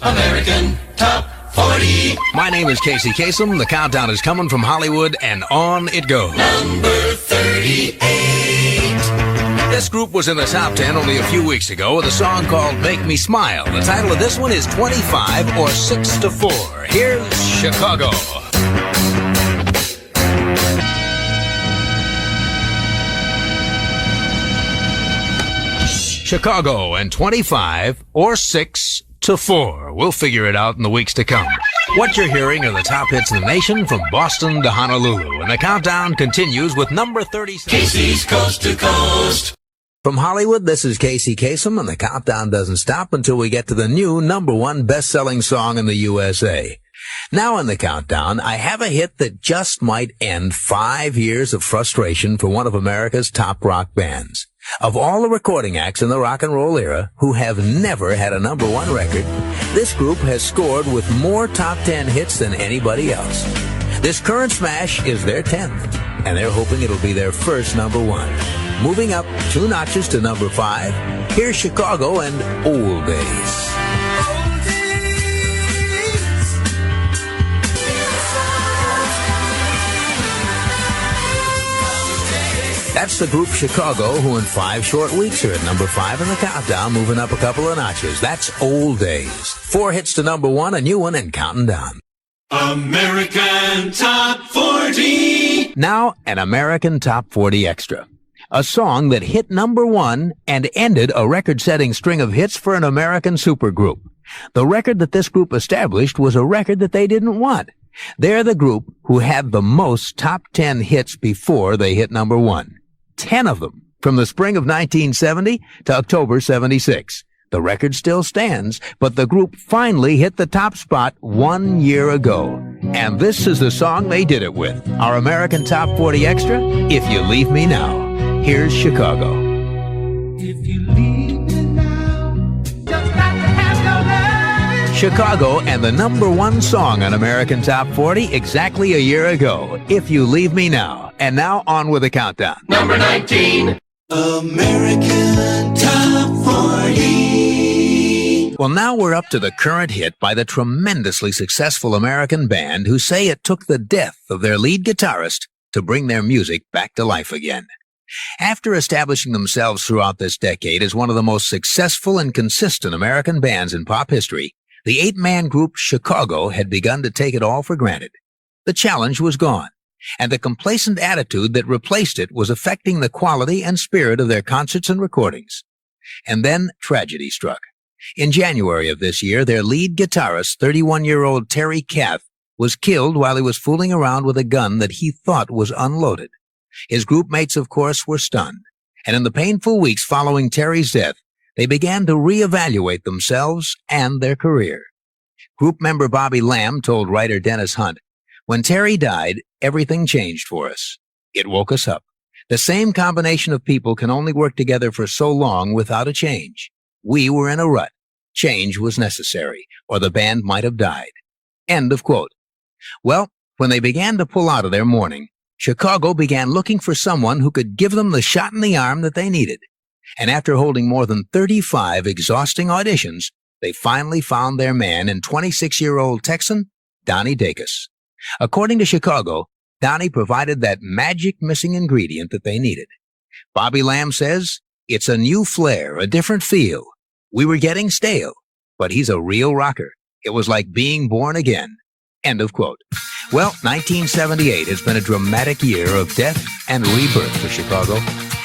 American Top 40. My name is Casey Kasem. The countdown is coming from Hollywood, and on it goes. Number 38. This group was in the top 10 only a few weeks ago with a song called Make Me Smile. The title of this one is 25 or 6 to 4. Here's Chicago. Chicago and 25 or 6 to 4. We'll figure it out in the weeks to come. What you're hearing are the top hits in the nation from Boston to Honolulu. And the countdown continues with number 37. Casey's Coast to Coast. From Hollywood, this is Casey Kasem, and the countdown doesn't stop until we get to the new number one best-selling song in the USA. Now in the countdown, I have a hit that just might end 5 years of frustration for one of America's top rock bands. Of all the recording acts in the rock and roll era who have never had a number one record, this group has scored with more top 10 hits than anybody else. This current smash is their 10th, and they're hoping it'll be their first number one. Moving up 2 notches to number 5, here's Chicago and Old Days. That's the group Chicago, who in 5 short weeks are at number 5 in the countdown, moving up a couple of notches. That's Old Days. 4 hits to number 1, a new one, and counting down. American Top 40. Now, an American Top 40 Extra. A song that hit number 1 and ended a record-setting string of hits for an American supergroup. The record that this group established was a record that they didn't want. They're the group who had the most top 10 hits before they hit number 1. 10 of them, from the spring of 1970 to October 76. The record still stands, but the group finally hit the top spot 1 year ago. And this is the song they did it with. Our American Top 40 Extra, If You Leave Me Now. Here's Chicago. If you leave me now, just got to have your love. Chicago and the number one song on American Top 40 exactly a year ago, If You Leave Me Now. And now on with the countdown. Number 19. American Top 40. Well, now we're up to the current hit by the tremendously successful American band who say it took the death of their lead guitarist to bring their music back to life again. After establishing themselves throughout this decade as one of the most successful and consistent American bands in pop history, the 8-man group Chicago had begun to take it all for granted. The challenge was gone, and the complacent attitude that replaced it was affecting the quality and spirit of their concerts and recordings. And then tragedy struck. In January of this year, their lead guitarist, 31-year-old Terry Kath, was killed while he was fooling around with a gun that he thought was unloaded. His group mates, of course, were stunned, and in the painful weeks following Terry's death, they began to reevaluate themselves and their career. Group member Bobby Lamb told writer Dennis Hunt, "When Terry died, everything changed for us. It woke us up. The same combination of people can only work together for so long without a change. We were in a rut. Change was necessary, or the band might have died." End of quote. Well, when they began to pull out of their mourning, Chicago began looking for someone who could give them the shot in the arm that they needed. And after holding more than 35 exhausting auditions, they finally found their man in 26-year-old Texan Donnie Dacus. According to Chicago, Donnie provided that magic missing ingredient that they needed. Bobby Lamb says, "It's a new flair, a different feel. We were getting stale, but he's a real rocker. It was like being born again." End of quote. Well, 1978 has been a dramatic year of death and rebirth for Chicago.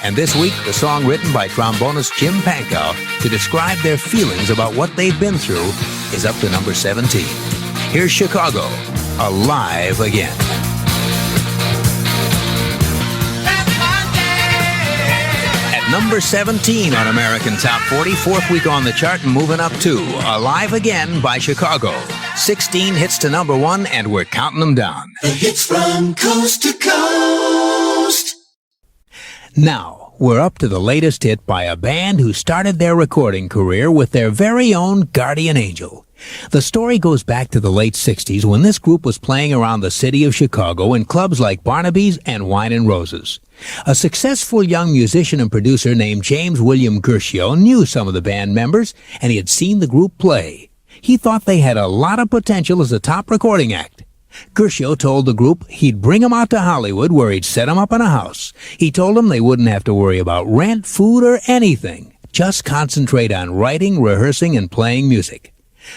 And this week, the song written by trombonist Jim Pankow to describe their feelings about what they've been through is up to number 17. Here's Chicago, Alive Again. At number 17 on American Top 40, 4th week on the chart and moving up 2, Alive Again by Chicago. 16 hits to number 1, and we're counting them down. The hits from coast to coast. Now, we're up to the latest hit by a band who started their recording career with their very own guardian angel. The story goes back to the late 60s when this group was playing around the city of Chicago in clubs like Barnaby's and Wine and Roses. A successful young musician and producer named James William Gershio knew some of the band members, and he had seen the group play. He thought they had a lot of potential as a top recording act. Guercio told the group he'd bring them out to Hollywood where he'd set them up in a house. He told them they wouldn't have to worry about rent, food, or anything. Just concentrate on writing, rehearsing, and playing music.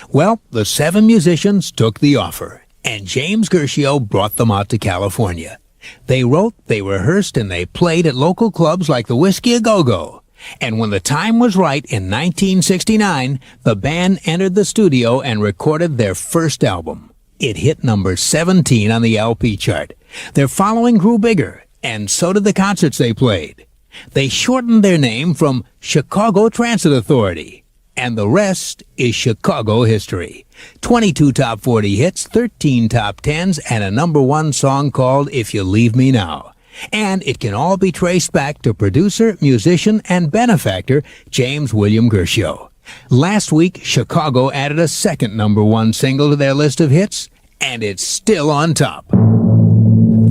Well, the 7 musicians took the offer, and James Guercio brought them out to California. They wrote, they rehearsed, and they played at local clubs like the Whiskey A Go-Go. And when the time was right in 1969, the band entered the studio and recorded their first album. It hit number 17 on the LP chart. Their following grew bigger, and so did the concerts they played. They shortened their name from Chicago Transit Authority, and the rest is Chicago history. 22 top 40 hits, 13 top 10s, and a number 1 song called If You Leave Me Now. And it can all be traced back to producer, musician, and benefactor James William Guercio. Last week, Chicago added a second number 1 single to their list of hits, and it's still on top.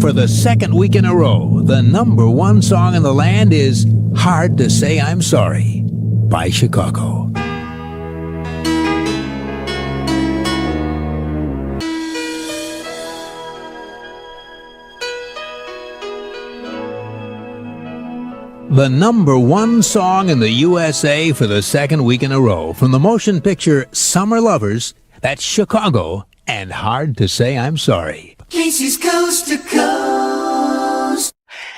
For the second week in a row, the number 1 song in the land is Hard to Say I'm Sorry by Chicago. The number 1 song in the USA for the second week in a row from the motion picture Summer Lovers, that's Chicago, and Hard to Say I'm Sorry. Casey's Coast to Coast.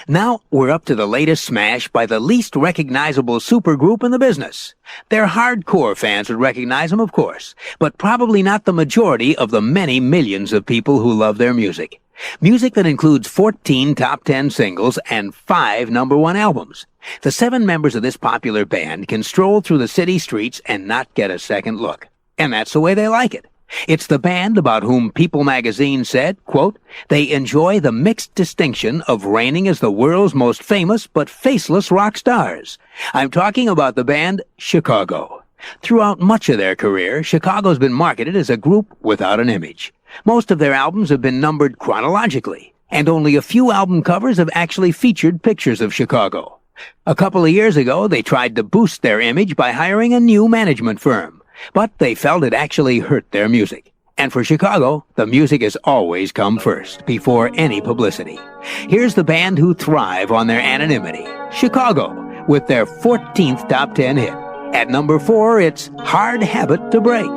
Now we're up to the latest smash by the least recognizable supergroup in the business. Their hardcore fans would recognize them, of course, but probably not the majority of the many millions of people who love their music. Music that includes 14 top 10 singles and 5 number 1 albums. The 7 members of this popular band can stroll through the city streets and not get a second look. And that's the way they like it. It's the band about whom People magazine said, quote, they enjoy the mixed distinction of reigning as the world's most famous but faceless rock stars. I'm talking about the band Chicago. Throughout much of their career, Chicago's been marketed as a group without an image. Most of their albums have been numbered chronologically, and only a few album covers have actually featured pictures of Chicago. A couple of years ago, they tried to boost their image by hiring a new management firm, but they felt it actually hurt their music. And for Chicago, the music has always come first, before any publicity. Here's the band who thrive on their anonymity, Chicago, with their 14th top 10 hit. At number 4, it's Hard Habit to Break.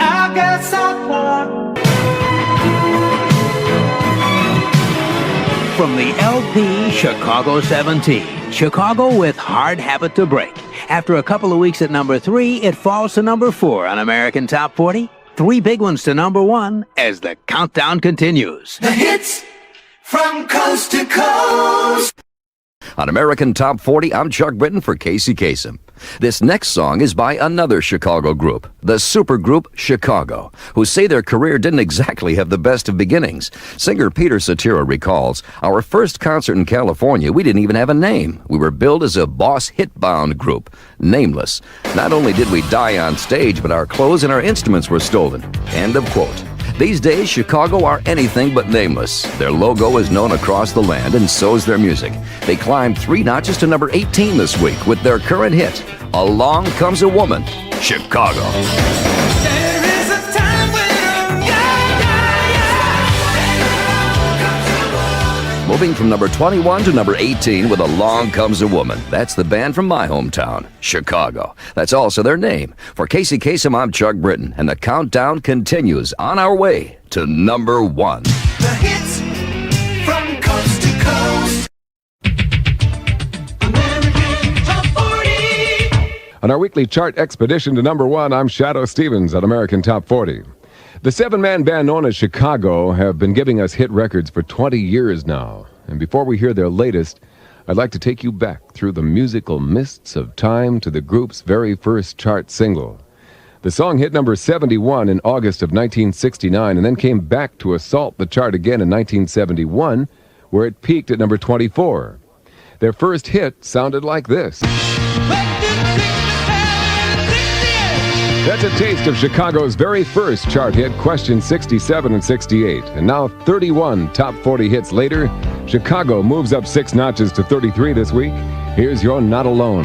I got someone. From the LP Chicago 17, Chicago with Hard Habit to Break. After a couple of weeks at number 3, it falls to number 4 on American Top 40. 3 big ones to number 1 as the countdown continues. The hits from coast to coast. On American Top 40, I'm Chuck Britton for Casey Kasem. This next song is by another Chicago group, the supergroup Chicago, who say their career didn't exactly have the best of beginnings. Singer Peter Cetera recalls, our first concert in California, we didn't even have a name. We were billed as a boss hit-bound group, nameless. Not only did we die on stage, but our clothes and our instruments were stolen. End of quote. These days, Chicago are anything but nameless. Their logo is known across the land, and so is their music. They climbed 3 notches to number 18 this week with their current hit, Along Comes a Woman, Chicago. There is a time when Moving from number 21 to number 18 with Along Comes a Woman. That's the band from my hometown, Chicago. That's also their name. For Casey Kasem, I'm Chuck Britton, and the countdown continues on our way to number 1. The hits from coast to coast. American Top 40. On our weekly chart expedition to number 1, I'm Shadow Stevens at American Top 40. The 7-man band known as Chicago have been giving us hit records for 20 years now. And before we hear their latest, I'd like to take you back through the musical mists of time to the group's very first chart single. The song hit number 71 in August of 1969 and then came back to assault the chart again in 1971, where it peaked at number 24. Their first hit sounded like this. That's a taste of Chicago's very first chart hit, question 67 and 68. And now 31 top 40 hits later, Chicago moves up 6 notches to 33 this week. Here's You're Not Alone.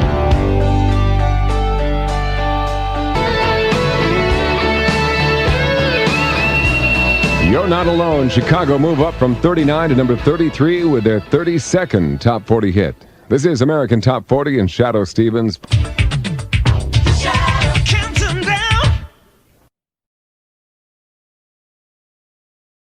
You're Not Alone. Chicago move up from 39 to number 33 with their 32nd Top 40 hit. This is American Top 40 and Shadow Stevens.